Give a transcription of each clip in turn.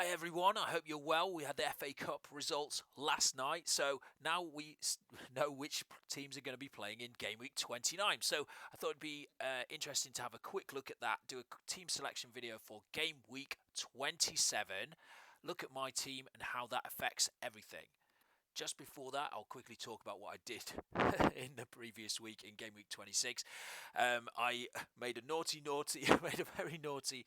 Hi everyone, I hope you're well. We had the FA Cup results last night, so now we know which teams are going to be playing in game week 29. So I thought it'd be interesting to have a quick look at that, do a team selection video for game week 27, look at my team and how that affects everything. Just before that, I'll quickly talk about what I did in the previous week in game week 26. I made a made a very naughty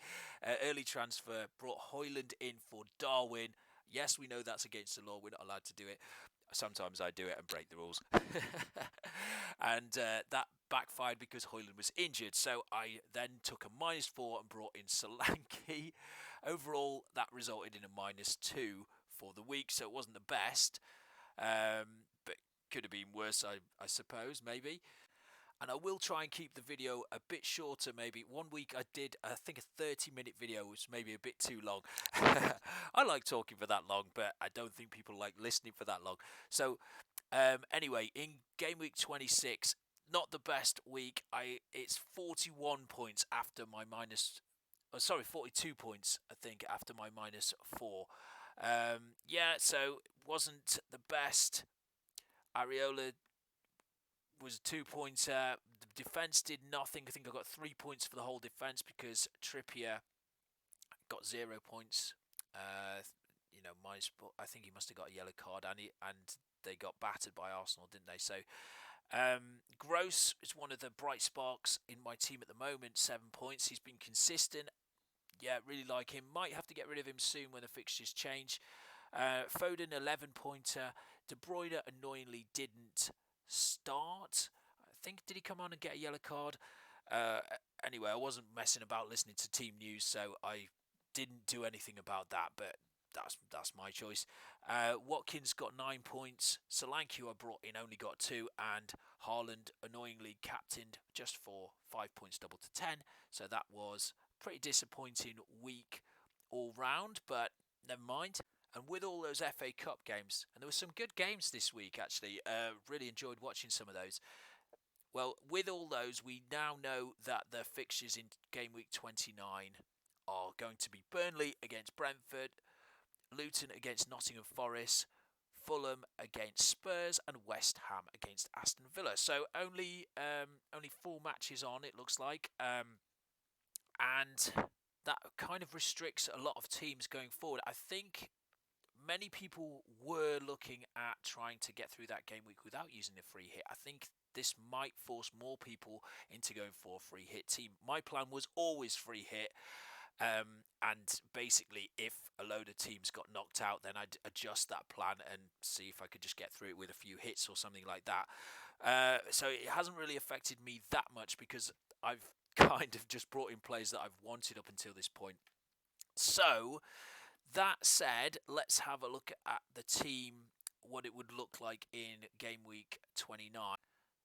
early transfer, brought Hoyland in for Darwin. Yes, we know that's against the law. We're not allowed to do it. Sometimes I do it and break the rules. And that backfired because Hoyland was injured. So I then took a -4 and brought in Solanke. Overall, that resulted in a -2 for the week, so it wasn't the best. But could have been worse, I suppose, maybe. And I will try and keep the video a bit shorter, maybe. One week I did, I think, a 30-minute video, which maybe a bit too long. I like talking for that long, but I don't think people like listening for that long. So, anyway, in game week 26, not the best week. It's 41 points after my 42 points, I think, after my -4. Yeah, so wasn't the best. Areola was a 2-pointer. The defence did nothing. I think I got 3 points for the whole defence because Trippier got 0 points. Minus. I think he must have got a yellow card, and they got battered by Arsenal, didn't they? So Gross is one of the bright sparks in my team at the moment. 7 points. He's been consistent. Yeah, really like him. Might have to get rid of him soon when the fixtures change. Foden, 11-pointer. De Bruyne, annoyingly, didn't start. I think, did he come on and get a yellow card? Anyway, I wasn't messing about listening to team news, so I didn't do anything about that, but that's my choice. Watkins got 9 points. Solanke, who I brought in, only got 2. And Haaland, annoyingly, captained just for 5 points, double to 10. So that was pretty disappointing week all round, but never mind. And with all those FA Cup games, and there were some good games this week actually, really enjoyed watching some of those. Well, with all those, we now know that the fixtures in game week 29 are going to be Burnley against Brentford, Luton against Nottingham Forest, Fulham against Spurs, and West Ham against Aston Villa. So only 4 matches on, it looks like. And that kind of restricts a lot of teams going forward. I think many people were looking at trying to get through that game week without using a free hit. I think this might force more people into going for a free hit team. My plan was always free hit. And basically, if a load of teams got knocked out, then I'd adjust that plan and see if I could just get through it with a few hits or something like that. So it hasn't really affected me that much because I've kind of just brought in players that I've wanted up until this point. So that said, let's have a look at the team, what it would look like in game week 29.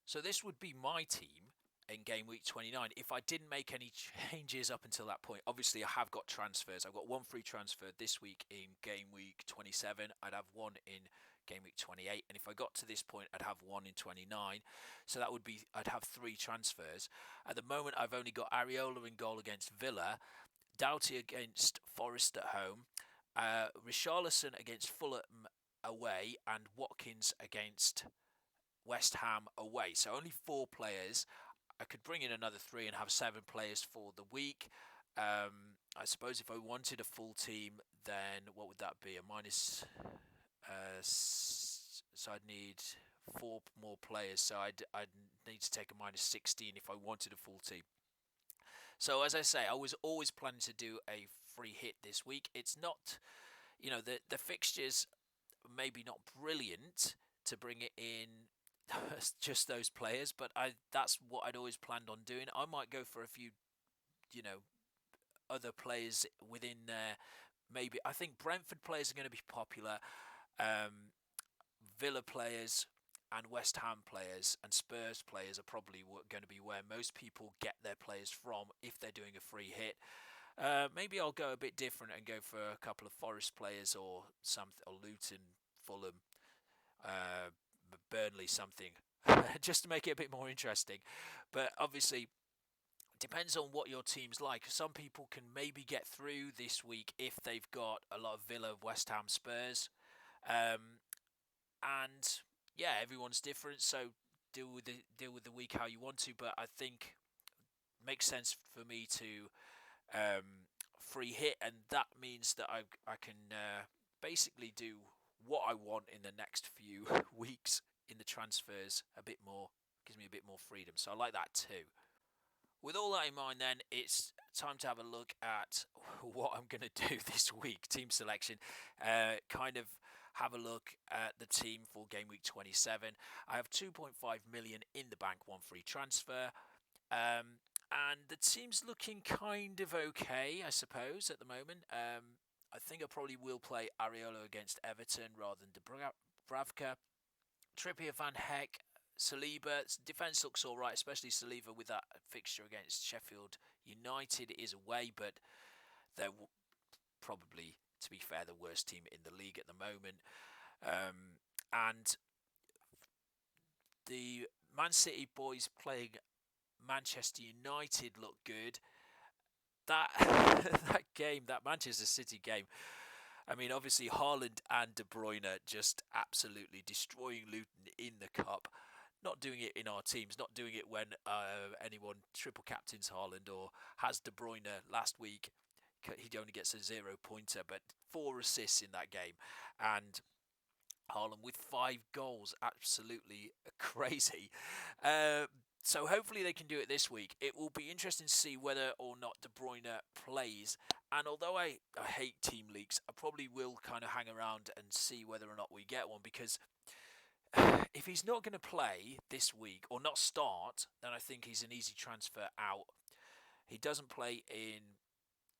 So this would be my team in game week 29 if I didn't make any changes up until that point. Obviously, I have got transfers. I've got 1 free transfer this week in game week 27. I'd have 1 in game week 28, and if I got to this point, I'd have 1 in 29. So that would be, I'd have 3 transfers. At the moment, I've only got Areola in goal against Villa, Doughty against Forest at home, Richarlison against Fulham away, and Watkins against West Ham away. So only 4 players. I could bring in another 3 and have 7 players for the week. I suppose if I wanted a full team, then what would that be? A minus. So I'd need 4 more players. So I'd need to take a -16 if I wanted a full team. So as I say, I was always planning to do a free hit this week. It's not, the fixtures maybe not brilliant to bring it in just those players, but that's what I'd always planned on doing. I might go for a few, other players within there. Maybe I think Brentford players are going to be popular, Villa players and West Ham players and Spurs players are probably going to be where most people get their players from if they're doing a free hit. Maybe I'll go a bit different and go for a couple of Forest players or Luton, Fulham, Burnley, something, just to make it a bit more interesting. But obviously, depends on what your team's like. Some people can maybe get through this week if they've got a lot of Villa, West Ham, Spurs, um, and yeah, everyone's different. So deal with the week how you want to. But I think it makes sense for me to free hit, and that means that I can basically do what I want in the next few weeks in the transfers a bit more. Gives me a bit more freedom. So I like that too. With all that in mind, then, it's time to have a look at what I'm going to do this week. Team selection. Kind of have a look at the team for game week 27. I have 2.5 million in the bank, one free transfer. And the team's looking kind of okay, I suppose, at the moment. I think I probably will play Areola against Everton rather than Dubravka. Trippier, Van Heck, Saliba. Defence looks all right, especially Saliba with that fixture against Sheffield United. It is away, but they're probably, to be fair, the worst team in the league at the moment. And the Man City boys playing Manchester United look good. That that game, that Manchester City game, I mean, obviously Haaland and De Bruyne just absolutely destroying Luton in the cup. Not doing it in our teams, not doing it when anyone triple captains Haaland or has De Bruyne last week. He only gets a 0-pointer, but 4 assists in that game. And Haaland with 5 goals, absolutely crazy. So hopefully they can do it this week. It will be interesting to see whether or not De Bruyne plays. And although I hate team leaks, I probably will kind of hang around and see whether or not we get one. Because if he's not going to play this week or not start, then I think he's an easy transfer out. He doesn't play in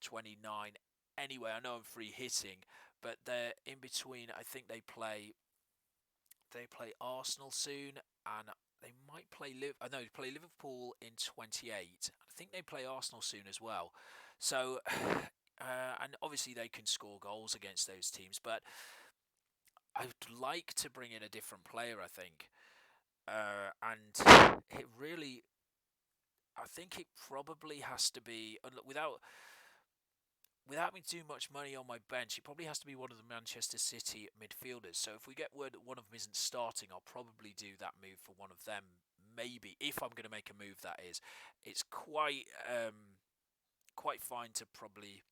29 anyway. I know I'm free hitting, but they're in between. I think they play Arsenal soon, and they might play they play Liverpool in 28. I think they play Arsenal soon as well. So, and obviously they can score goals against those teams, but I'd like to bring in a different player, I think. And it really, I think it probably has to be, without me too much money on my bench, it probably has to be one of the Manchester City midfielders. So if we get word that one of them isn't starting, I'll probably do that move for one of them. Maybe, if I'm going to make a move, that is. It's quite fine to probably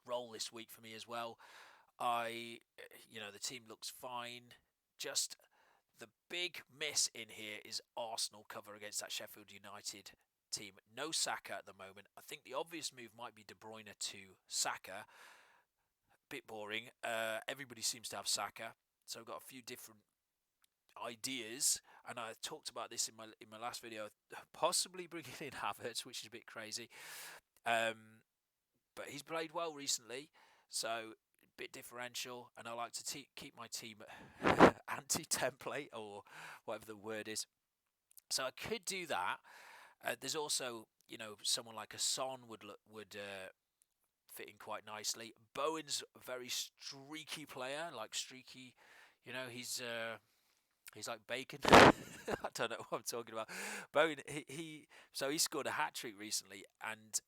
roll this week for me as well. The team looks fine. Just the big miss in here is Arsenal cover against that Sheffield United team. No Saka at the moment. I think the obvious move might be De Bruyne to Saka. Bit boring. Everybody seems to have Saka, so I've got a few different ideas, and I talked about this in my last video. Possibly bringing in Havertz, which is a bit crazy. But he's played well recently, so a bit differential, and I like to keep my team anti-template or whatever the word is. So I could do that. There's also, someone like a Son would fit in quite nicely. Bowen's a very streaky player, like streaky. He's like bacon. I don't know what I'm talking about. Bowen, he scored a hat trick recently and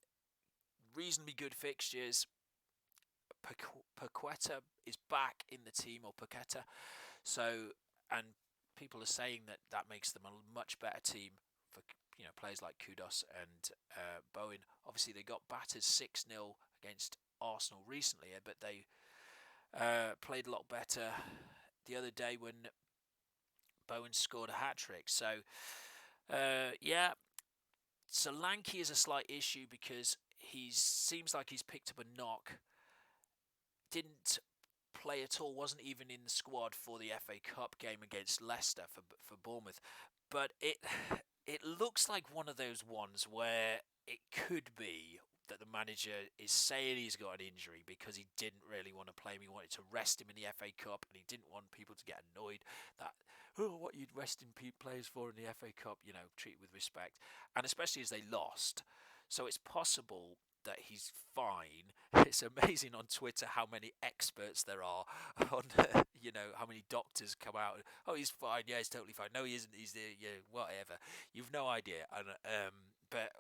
reasonably good fixtures. Paqueta is back in the team, or Paqueta. So, and people are saying that makes them a much better team for players like Kudos and Bowen. Obviously, they got battered 6-0 against Arsenal recently, but they played a lot better the other day when Bowen scored a hat trick. So, Solanke is a slight issue because he seems like he's picked up a knock. Didn't play at all, wasn't even in the squad for the FA Cup game against Leicester for Bournemouth. But it looks like one of those ones where it could be that the manager is saying he's got an injury because he didn't really want to play him. He wanted to rest him in the FA Cup, and he didn't want people to get annoyed that, what you'd resting players for in the FA Cup, treat with respect. And especially as they lost. So it's possible that he's fine. It's amazing on Twitter how many experts there are on, how many doctors come out. Oh, he's fine. Yeah, he's totally fine. No, he isn't. He's whatever. You've no idea. And but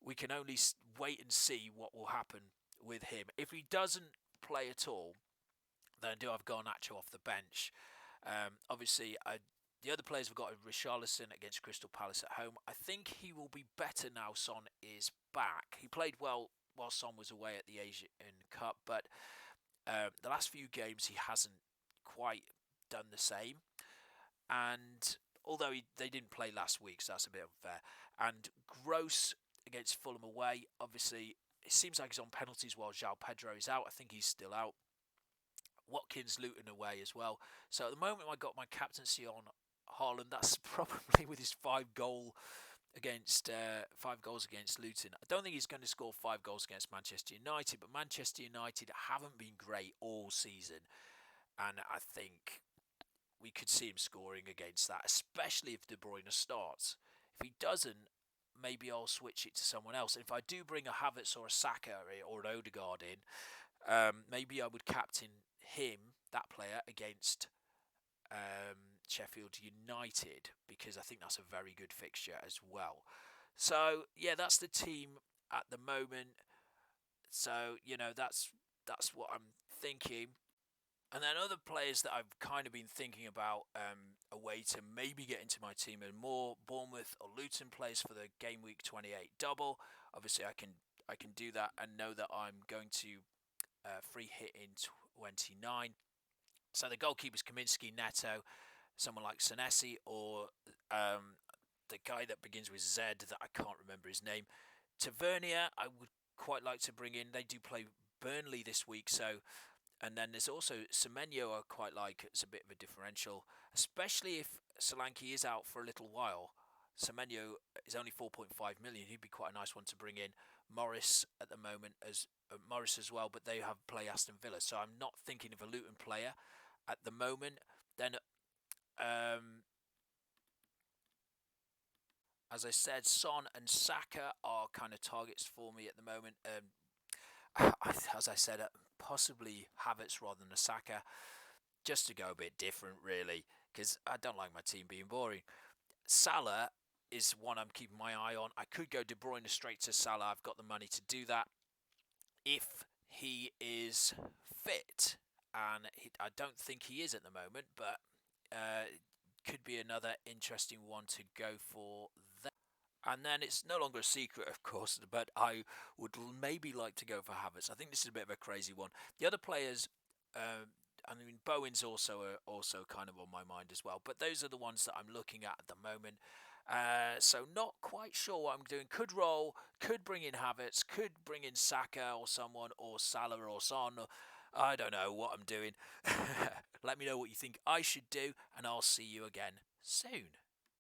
we can only wait and see what will happen with him. If he doesn't play at all, then I do have Garnacho off the bench. Obviously, the other players have got Richarlison against Crystal Palace at home. I think he will be better now Son is back. He played well while Son was away at the Asian Cup, but the last few games he hasn't quite done the same. And although they didn't play last week, so that's a bit unfair. And Gross against Fulham away, obviously, it seems like he's on penalties while João Pedro is out. I think he's still out. Watkins, Luton away as well. So at the moment, I got my captaincy on Haaland. That's probably with his 5 goals against Luton. I don't think he's going to score 5 goals against Manchester United, but Manchester United haven't been great all season, and I think we could see him scoring against that, especially if De Bruyne starts. If he doesn't, maybe I'll switch it to someone else. If I do bring a Havertz or a Saka or an Odegaard in, maybe I would captain him, that player, against Sheffield United, because I think that's a very good fixture as well. So yeah, that's the team at the moment. So that's what I'm thinking. And then other players that I've kind of been thinking about a way to maybe get into my team and more Bournemouth or Luton players for the game week 28 double. Obviously, I can do that and know that I'm going to free hit in 29. So the goalkeepers Kaminsky, Neto, someone like Senesi, or the guy that begins with Z that I can't remember his name. Tavernier, I would quite like to bring in. They do play Burnley this week, so. And then there's also Semenyo I quite like. It's a bit of a differential, especially if Solanke is out for a little while. Semenyo is only 4.5 million. He'd be quite a nice one to bring in. Morris at the moment as Morris as well, but they have play Aston Villa, so I'm not thinking of a Luton player at the moment. Then, as I said, Son and Saka are kind of targets for me at the moment. As I said, possibly Havertz rather than a Saka, just to go a bit different, really, because I don't like my team being boring. Salah is one I'm keeping my eye on. I could go De Bruyne straight to Salah. I've got the money to do that if he is fit, and I don't think he is at the moment, but could be another interesting one to go for there. And then it's no longer a secret, of course, but I would maybe like to go for Havertz. I think this is a bit of a crazy one. The other players, I mean, Bowen's also kind of on my mind as well. But those are the ones that I'm looking at the moment. So not quite sure what I'm doing. Could roll, could bring in Havertz, could bring in Saka or someone, or Salah or Son. I don't know what I'm doing. Let me know what you think I should do, and I'll see you again soon.